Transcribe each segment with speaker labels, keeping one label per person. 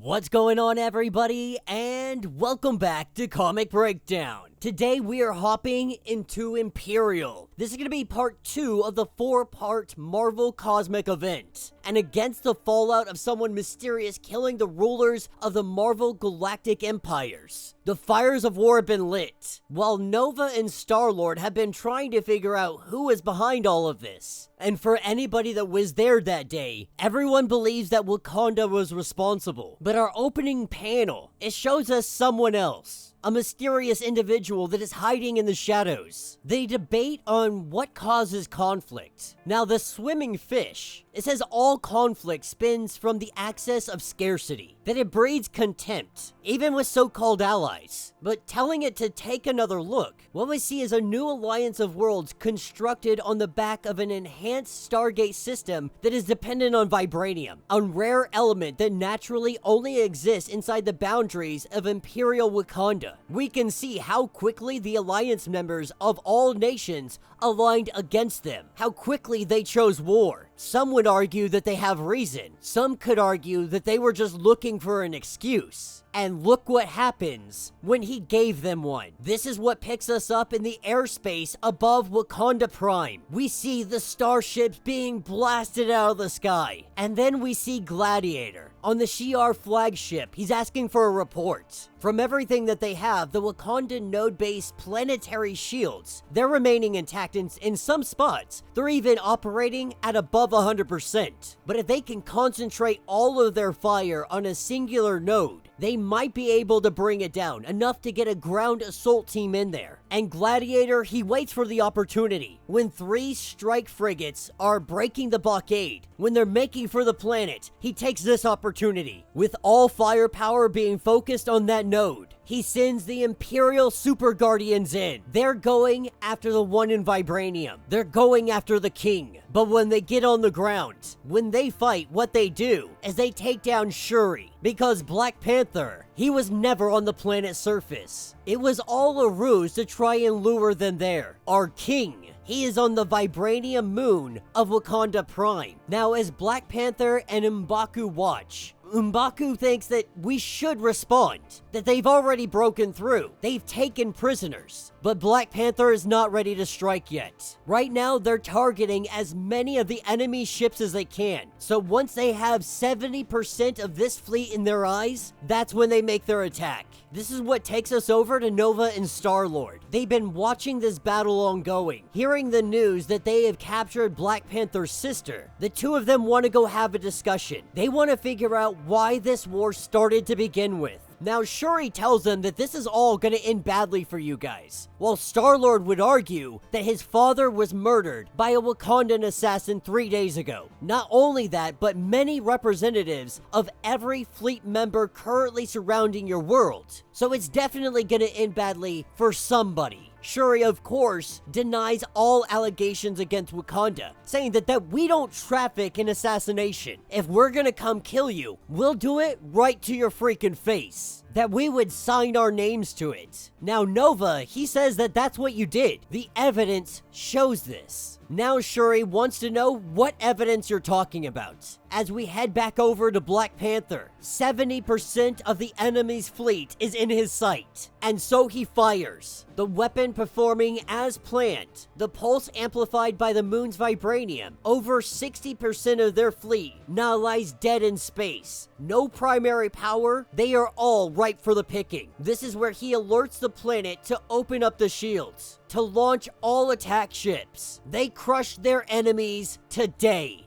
Speaker 1: What's going on, everybody, and welcome back to Comic Breakdown. Today we are hopping into Imperial. This is going to be part 2 of the 4-part Marvel Cosmic event, and against the fallout of someone mysterious killing the rulers of the Marvel Galactic Empires. The fires of war have been lit, while Nova and Star-Lord have been trying to figure out who is behind all of this. And for anybody that was there that day, everyone believes that Wakanda was responsible. But our opening panel, it shows us someone else. A mysterious individual that is hiding in the shadows. They debate on what causes conflict. Now, the swimming fish, it says all conflict spins from the axis of scarcity, that it breeds contempt, even with so-called allies. But telling it to take another look, what we see is a new alliance of worlds constructed on the back of an enhanced Stargate system that is dependent on vibranium, a rare element that naturally only exists inside the boundaries of Imperial Wakanda. We can see how quickly the alliance members of all nations aligned against them, how quickly they chose war. Some would argue that they have reason. Some could argue that they were just looking for an excuse. And look what happens when he gave them one. This is what picks us up in the airspace above Wakanda Prime. We see the starships being blasted out of the sky. And then we see Gladiator on the Shi'ar flagship. He's asking for a report. From everything that they have, the Wakandan node-based planetary shields, they're remaining intact in some spots. They're even operating at above 100%. But if they can concentrate all of their fire on a singular node, they might be able to bring it down, enough to get a ground assault team in there. And Gladiator, he waits for the opportunity. When 3 strike frigates are breaking the blockade, when they're making for the planet, he takes this opportunity. With all firepower being focused on that node, he sends the Imperial Super Guardians in. They're going after the one in vibranium. They're going after the king. But when they get on the ground, when they fight, what they do is they take down Shuri. Because Black Panther, he was never on the planet's surface. It was all a ruse to try and lure them there. Our king, he is on the vibranium moon of Wakanda Prime. Now, as Black Panther and M'Baku watch, M'Baku thinks that we should respond, that they've already broken through. They've taken prisoners. But Black Panther is not ready to strike yet. Right now, they're targeting as many of the enemy ships as they can. So once they have 70% of this fleet in their eyes, that's when they make their attack. This is what takes us over to Nova and Star-Lord. They've been watching this battle ongoing, hearing the news that they have captured Black Panther's sister. The two of them want to go have a discussion. They want to figure out why this war started to begin with. Now, Shuri tells them that this is all gonna end badly for you guys, while Star-Lord would argue that his father was murdered by a Wakandan assassin 3 days ago. Not only that, but many representatives of every fleet member currently surrounding your world. So it's definitely gonna end badly for somebody. Shuri, of course, denies all allegations against Wakanda, saying that we don't traffic in assassination. If we're gonna come kill you, we'll do it right to your freaking face. That we would sign our names to it. Now, Nova, he says that that's what you did. The evidence shows this. Now Shuri wants to know what evidence you're talking about. As we head back over to Black Panther, 70% of the enemy's fleet is in his sight. And so he fires. The weapon performing as planned. The pulse amplified by the moon's vibranium. Over 60% of their fleet now lies dead in space. No primary power. They are all ripe for the picking. This is where he alerts the planet to open up the shields, to launch all attack ships. They crush their enemies today.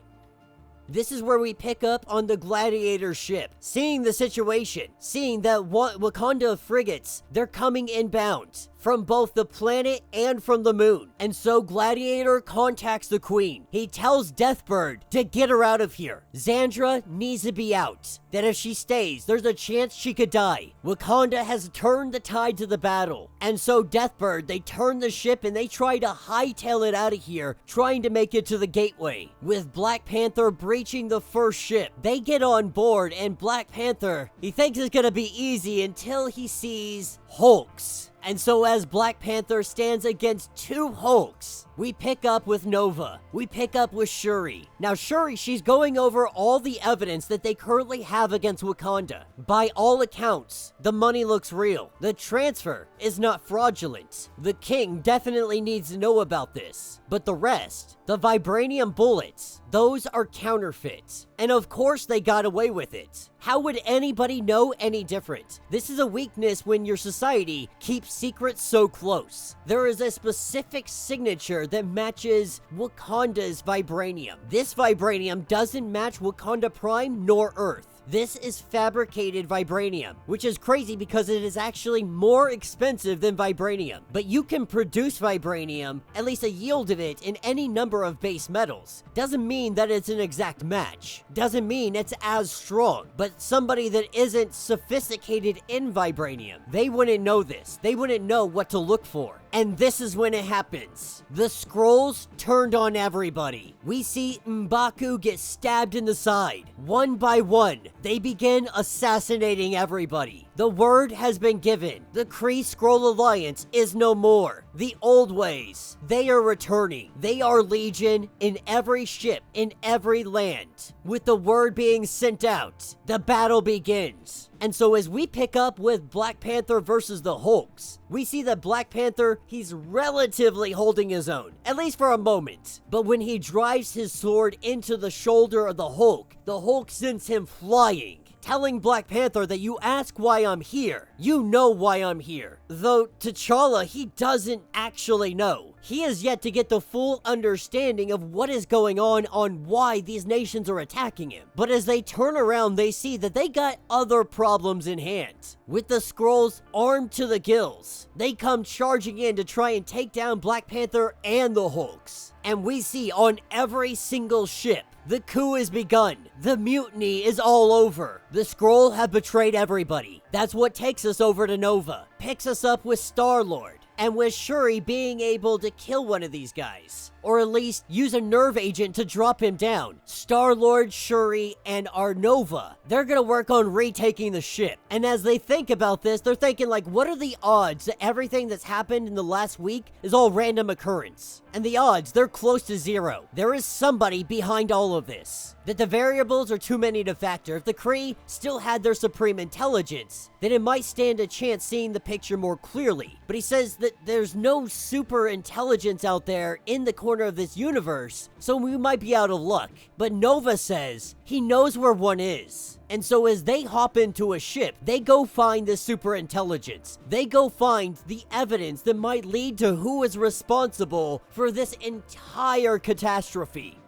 Speaker 1: This is where we pick up on the Gladiator ship, seeing the situation, seeing that Wakanda frigates, they're coming inbound from both the planet and from the moon. And so Gladiator contacts the Queen. He tells Deathbird to get her out of here. Xandra needs to be out. That if she stays, there's a chance she could die. Wakanda has turned the tide to the battle. And so Deathbird, they turn the ship and they try to hightail it out of here, trying to make it to the gateway. With Black Panther breaching the first ship, they get on board and Black Panther, he thinks it's gonna be easy until he sees Hulks. And so as Black Panther stands against two Hulks, we pick up with Nova. We pick up with Shuri. Now Shuri, she's going over all the evidence that they currently have against Wakanda. By all accounts, the money looks real. The transfer is not fraudulent. The king definitely needs to know about this. But the rest, the vibranium bullets, those are counterfeit. And of course they got away with it. How would anybody know any different? This is a weakness when your society keeps secrets so close. There is a specific signature that matches Wakanda's vibranium. This vibranium doesn't match Wakanda Prime nor Earth. This is fabricated vibranium, which is crazy because it is actually more expensive than vibranium. But you can produce vibranium, at least a yield of it, in any number of base metals. Doesn't mean that it's an exact match. Doesn't mean it's as strong. But somebody that isn't sophisticated in vibranium, they wouldn't know this. They wouldn't know what to look for. And this is when it happens. The Skrulls turned on everybody. We see M'Baku get stabbed in the side. One by one, they begin assassinating everybody. The word has been given. The Kree-Skrull Alliance is no more. The old ways, they are returning. They are legion in every ship, in every land. With the word being sent out, the battle begins. And so as we pick up with Black Panther versus the Hulks, we see that Black Panther, he's relatively holding his own, at least for a moment. But when he drives his sword into the shoulder of the Hulk sends him flying, telling Black Panther that you ask why I'm here. You know why I'm here. Though T'Challa, he doesn't actually know. He has yet to get the full understanding of what is going on why these nations are attacking him. But as they turn around, they see that they got other problems in hand. With the Skrulls armed to the gills, they come charging in to try and take down Black Panther and the Hulks. And we see on every single ship, the coup is begun. The mutiny is all over. The Skrull have betrayed everybody. That's what takes us over to Nova. Picks us up with Star-Lord. And with Shuri being able to kill one of these guys. Or at least use a nerve agent to drop him down. Star-Lord, Shuri, and our Nova, they're gonna work on retaking the ship. And as they think about this, they're thinking like, what are the odds that everything that's happened in the last week is all random occurrence? And the odds, they're close to zero. There is somebody behind all of this. That the variables are too many to factor. If the Kree still had their supreme intelligence, then it might stand a chance seeing the picture more clearly. But he says that there's no super intelligence out there in the corner of this universe, so we might be out of luck. But Nova says he knows where one is. And so as they hop into a ship, they go find the super intelligence. They go find the evidence that might lead to who is responsible for this entire catastrophe.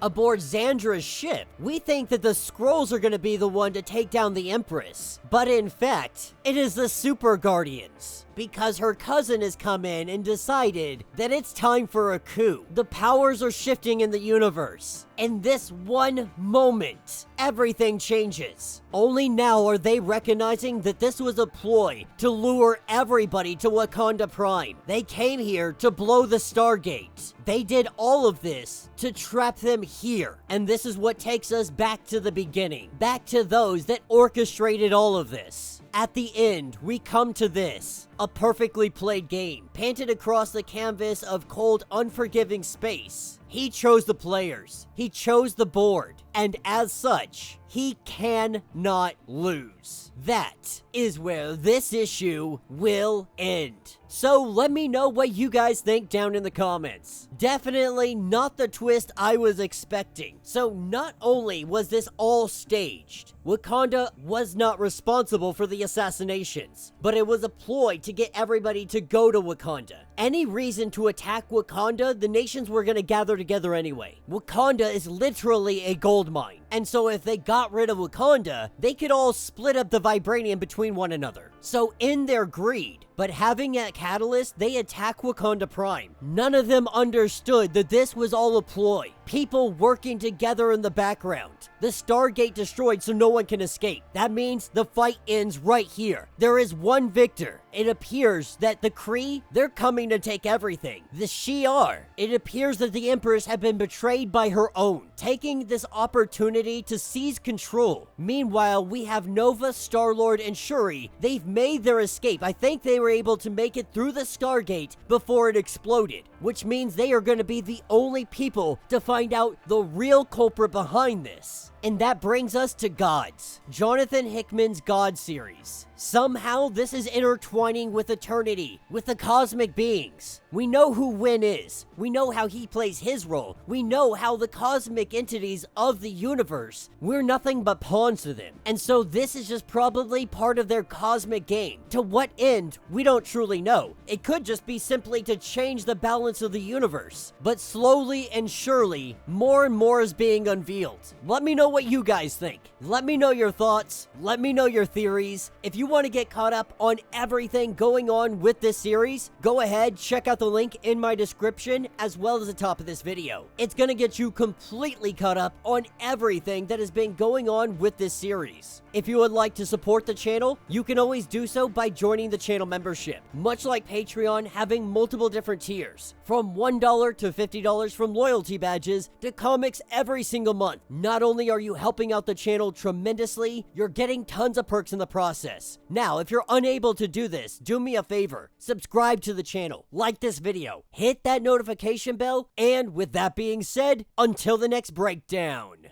Speaker 1: Aboard Xandra's ship, we think that the Skrulls are going to be the one to take down the Empress. But in fact, it is the Super Guardians. Because her cousin has come in and decided that it's time for a coup. The powers are shifting in the universe. In this one moment, everything changes. Only now are they recognizing that this was a ploy to lure everybody to Wakanda Prime. They came here to blow the Stargate. They did all of this to trap them here. And this is what takes us back to the beginning. Back to those that orchestrated all of this. At the end, we come to this. A perfectly played game, painted across the canvas of cold, unforgiving space. He chose the players. He chose the board. And as such, he cannot lose. That is where this issue will end. So let me know what you guys think down in the comments. Definitely not the twist I was expecting. So not only was this all staged, Wakanda was not responsible for the assassinations, but it was a ploy to get everybody to go to Wakanda. Any reason to attack Wakanda, the nations were going to gather together anyway. Wakanda is literally a gold mine. And so if they got rid of Wakanda, they could all split up the vibranium between one another. So in their greed, but having that catalyst, they attack Wakanda Prime. None of them understood that this was all a ploy. people working together in the background. The Stargate destroyed so no one can escape. That means the fight ends right here. There is one victor. It appears that the Kree, they're coming to take everything. The Shi'ar, it appears that the Empress had been betrayed by her own, taking this opportunity to seize control. Meanwhile, we have Nova, Star-Lord, and Shuri. They've made their escape. I think they were able to make it through the Stargate before it exploded, which means they are going to be the only people to find out the real culprit behind this. And that brings us to Gods. Jonathan Hickman's God series. Somehow this is intertwining with eternity, with the cosmic beings. We know who Wynn is. We know how he plays his role. We know how the cosmic entities of the universe, we're nothing but pawns to them. And so this is just probably part of their cosmic game. To what end, we don't truly know. It could just be simply to change the balance of the universe. But slowly and surely, more and more is being unveiled. Let me know what you guys think. Let me know your thoughts. Let me know your theories. If you want to get caught up on everything going on with this series, go ahead, check out the link in my description as well as the top of this video. It's going to get you completely caught up on everything that has been going on with this series. If you would like to support the channel, you can always do so by joining the channel membership. Much like Patreon, having multiple different tiers, from $1 to $50 from loyalty badges to comics every single month. Not only are you helping out the channel tremendously, you're getting tons of perks in the process. Now, if you're unable to do this, do me a favor, subscribe to the channel, like this video, hit that notification bell, and with that being said, until the next breakdown.